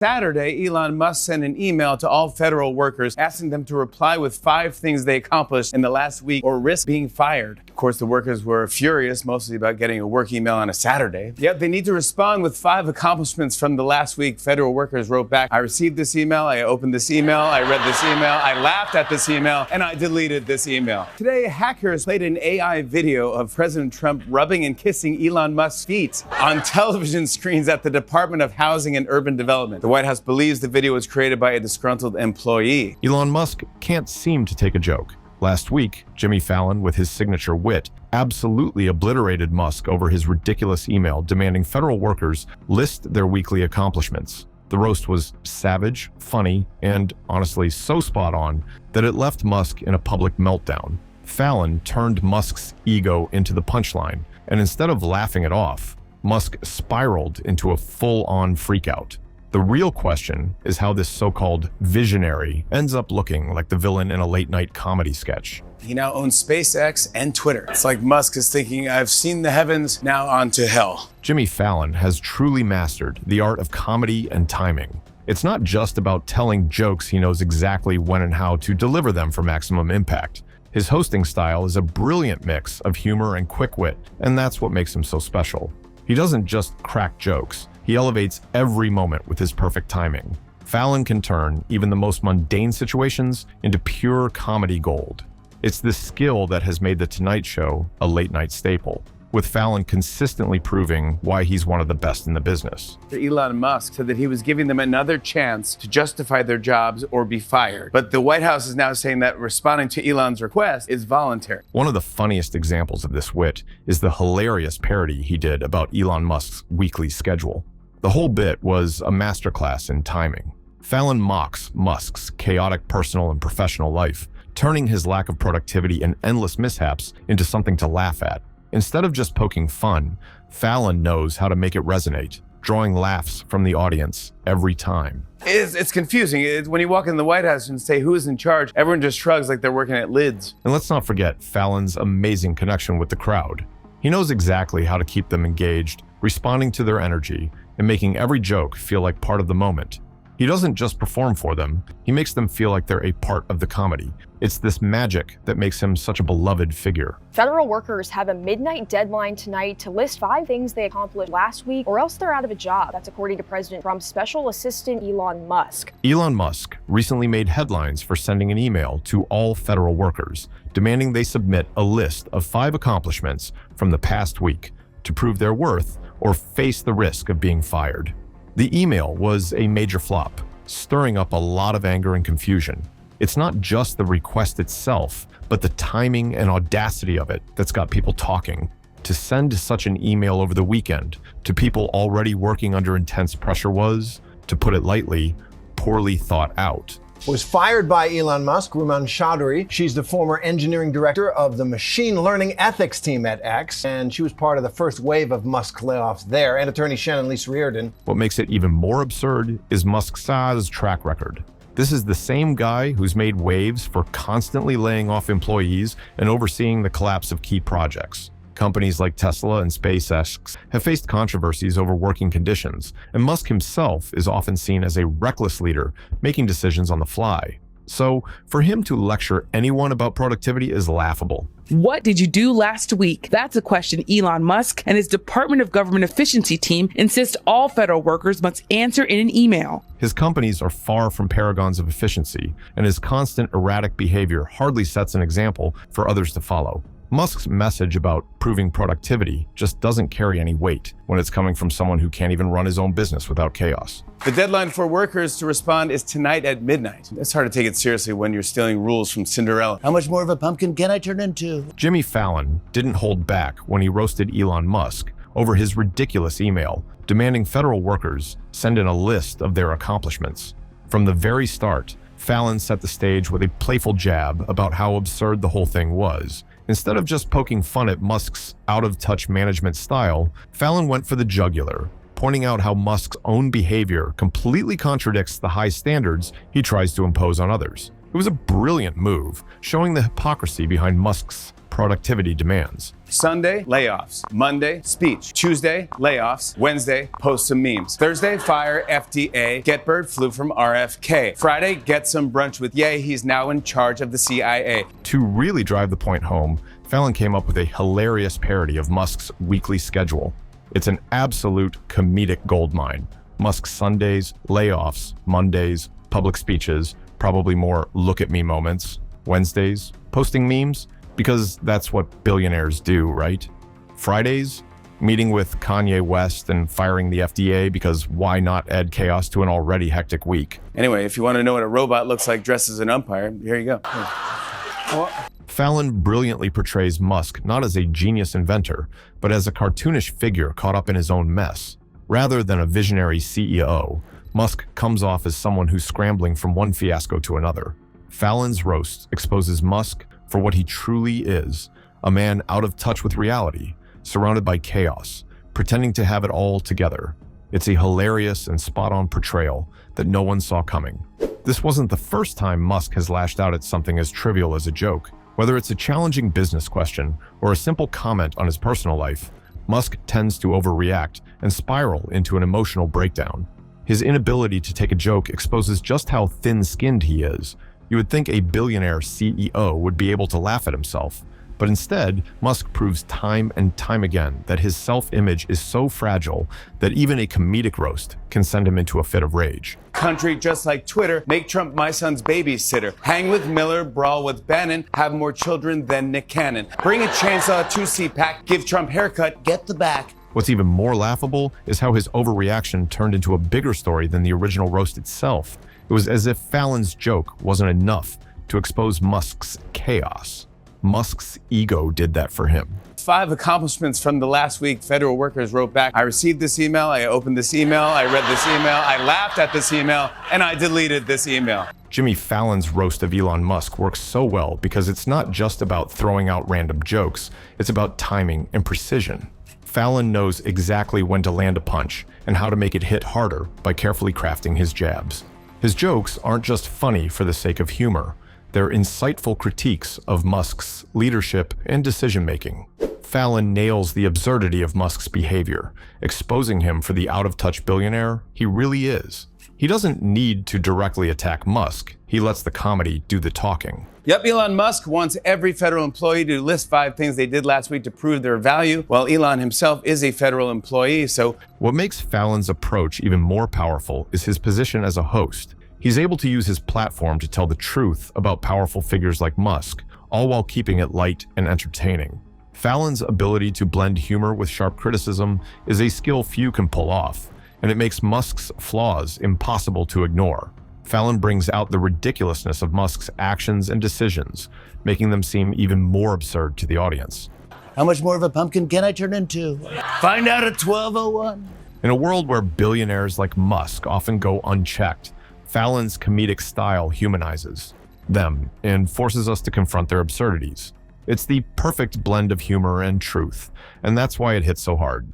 Saturday, Elon Musk sent an email to all federal workers asking them to reply with 5 things they accomplished in the last week or risk being fired. Of course, the workers were furious, mostly about getting a work email on a Saturday. Yet they need to respond with 5 accomplishments from the last week. Federal workers wrote back, "I received this email, I opened this email, I read this email, I laughed at this email, and I deleted this email." Today, hackers played an AI video of President Trump rubbing and kissing Elon Musk's feet on television screens at the Department of Housing and Urban Development. The White House believes the video was created by a disgruntled employee. Elon Musk can't seem to take a joke. Last week, Jimmy Fallon, with his signature wit, absolutely obliterated Musk over his ridiculous email demanding federal workers list their weekly accomplishments. The roast was savage, funny, and honestly so spot on that it left Musk in a public meltdown. Fallon turned Musk's ego into the punchline, and instead of laughing it off, Musk spiraled into a full-on freakout. The real question is how this so-called visionary ends up looking like the villain in a late-night comedy sketch. He now owns SpaceX and Twitter. It's like Musk is thinking, "I've seen the heavens, now on to hell." Jimmy Fallon has truly mastered the art of comedy and timing. It's not just about telling jokes. He knows exactly when and how to deliver them for maximum impact. His hosting style is a brilliant mix of humor and quick wit, and that's what makes him so special. He doesn't just crack jokes. He elevates every moment with his perfect timing. Fallon can turn even the most mundane situations into pure comedy gold. It's this skill that has made The Tonight Show a late-night staple, with Fallon consistently proving why he's one of the best in the business. Elon Musk said that he was giving them another chance to justify their jobs or be fired. But the White House is now saying that responding to Elon's request is voluntary. One of the funniest examples of this wit is the hilarious parody he did about Elon Musk's weekly schedule. The whole bit was a masterclass in timing. Fallon mocks Musk's chaotic personal and professional life, turning his lack of productivity and endless mishaps into something to laugh at. Instead of just poking fun, Fallon knows how to make it resonate, drawing laughs from the audience every time. It's confusing. When you walk in the White House and say who's in charge, everyone just shrugs like they're working at Lids. And let's not forget Fallon's amazing connection with the crowd. He knows exactly how to keep them engaged, responding to their energy, and making every joke feel like part of the moment. He doesn't just perform for them, he makes them feel like they're a part of the comedy. It's this magic that makes him such a beloved figure. Federal workers have a midnight deadline tonight to list 5 things they accomplished last week, or else they're out of a job. That's according to President Trump's special assistant, Elon Musk. Elon Musk recently made headlines for sending an email to all federal workers, demanding they submit a list of 5 accomplishments from the past week to prove their worth or face the risk of being fired. The email was a major flop, stirring up a lot of anger and confusion. It's not just the request itself, but the timing and audacity of it that's got people talking. To send such an email over the weekend to people already working under intense pressure was, to put it lightly, poorly thought out. Was fired by Elon Musk, Ruman Chaudhry. She's the former engineering director of the machine learning ethics team at X, and she was part of the first wave of Musk layoffs there, and attorney Shannon Lisa Reardon. What makes it even more absurd is Musk's track record. This is the same guy who's made waves for constantly laying off employees and overseeing the collapse of key projects. Companies like Tesla and SpaceX have faced controversies over working conditions, and Musk himself is often seen as a reckless leader, making decisions on the fly. So, for him to lecture anyone about productivity is laughable. What did you do last week? That's a question Elon Musk and his Department of Government Efficiency team insist all federal workers must answer in an email. His companies are far from paragons of efficiency, and his constant erratic behavior hardly sets an example for others to follow. Musk's message about proving productivity just doesn't carry any weight when it's coming from someone who can't even run his own business without chaos. The deadline for workers to respond is tonight at midnight. It's hard to take it seriously when you're stealing rules from Cinderella. How much more of a pumpkin can I turn into? Jimmy Fallon didn't hold back when he roasted Elon Musk over his ridiculous email, demanding federal workers send in a list of their accomplishments. From the very start, Fallon set the stage with a playful jab about how absurd the whole thing was. Instead of just poking fun at Musk's out-of-touch management style, Fallon went for the jugular, pointing out how Musk's own behavior completely contradicts the high standards he tries to impose on others. It was a brilliant move, showing the hypocrisy behind Musk's productivity demands. Sunday, layoffs. Monday, speech. Tuesday, layoffs. Wednesday, post some memes. Thursday, fire FDA. Get bird flu from RFK. Friday, get some brunch with Ye. He's now in charge of the CIA. To really drive the point home, Fallon came up with a hilarious parody of Musk's weekly schedule. It's an absolute comedic goldmine. Musk's Sundays, layoffs. Mondays, public speeches, probably more look at me moments. Wednesdays, posting memes, because that's what billionaires do, right? Fridays, meeting with Kanye West and firing the FDA, because why not add chaos to an already hectic week? Anyway, if you want to know what a robot looks like dressed as an umpire, here you go. Fallon brilliantly portrays Musk not as a genius inventor, but as a cartoonish figure caught up in his own mess. Rather than a visionary CEO, Musk comes off as someone who's scrambling from one fiasco to another. Fallon's roast exposes Musk for what he truly is, a man out of touch with reality, surrounded by chaos, pretending to have it all together. It's a hilarious and spot-on portrayal that no one saw coming. This wasn't the first time Musk has lashed out at something as trivial as a joke. Whether it's a challenging business question or a simple comment on his personal life, Musk tends to overreact and spiral into an emotional breakdown. His inability to take a joke exposes just how thin-skinned he is. You would think a billionaire CEO would be able to laugh at himself, but instead, Musk proves time and time again that his self-image is so fragile that even a comedic roast can send him into a fit of rage. Country just like Twitter, make Trump my son's babysitter. Hang with Miller, brawl with Bannon, have more children than Nick Cannon. Bring a chainsaw to CPAC, give Trump haircut, get the back. What's even more laughable is how his overreaction turned into a bigger story than the original roast itself. It was as if Fallon's joke wasn't enough to expose Musk's chaos. Musk's ego did that for him. 5 accomplishments from the last week. Federal workers wrote back, I received this email, I opened this email, I read this email, I laughed at this email, and I deleted this email. Jimmy Fallon's roast of Elon Musk works so well because it's not just about throwing out random jokes, it's about timing and precision. Fallon knows exactly when to land a punch and how to make it hit harder by carefully crafting his jabs. His jokes aren't just funny for the sake of humor. They're insightful critiques of Musk's leadership and decision-making. Fallon nails the absurdity of Musk's behavior, exposing him for the out-of-touch billionaire he really is. He doesn't need to directly attack Musk. He lets the comedy do the talking. Yep, Elon Musk wants every federal employee to list 5 things they did last week to prove their value. Well, Elon himself is a federal employee, so... What makes Fallon's approach even more powerful is his position as a host. He's able to use his platform to tell the truth about powerful figures like Musk, all while keeping it light and entertaining. Fallon's ability to blend humor with sharp criticism is a skill few can pull off, and it makes Musk's flaws impossible to ignore. Fallon brings out the ridiculousness of Musk's actions and decisions, making them seem even more absurd to the audience. How much more of a pumpkin can I turn into? Find out at 12:01. In a world where billionaires like Musk often go unchecked, Fallon's comedic style humanizes them and forces us to confront their absurdities. It's the perfect blend of humor and truth, and that's why it hits so hard.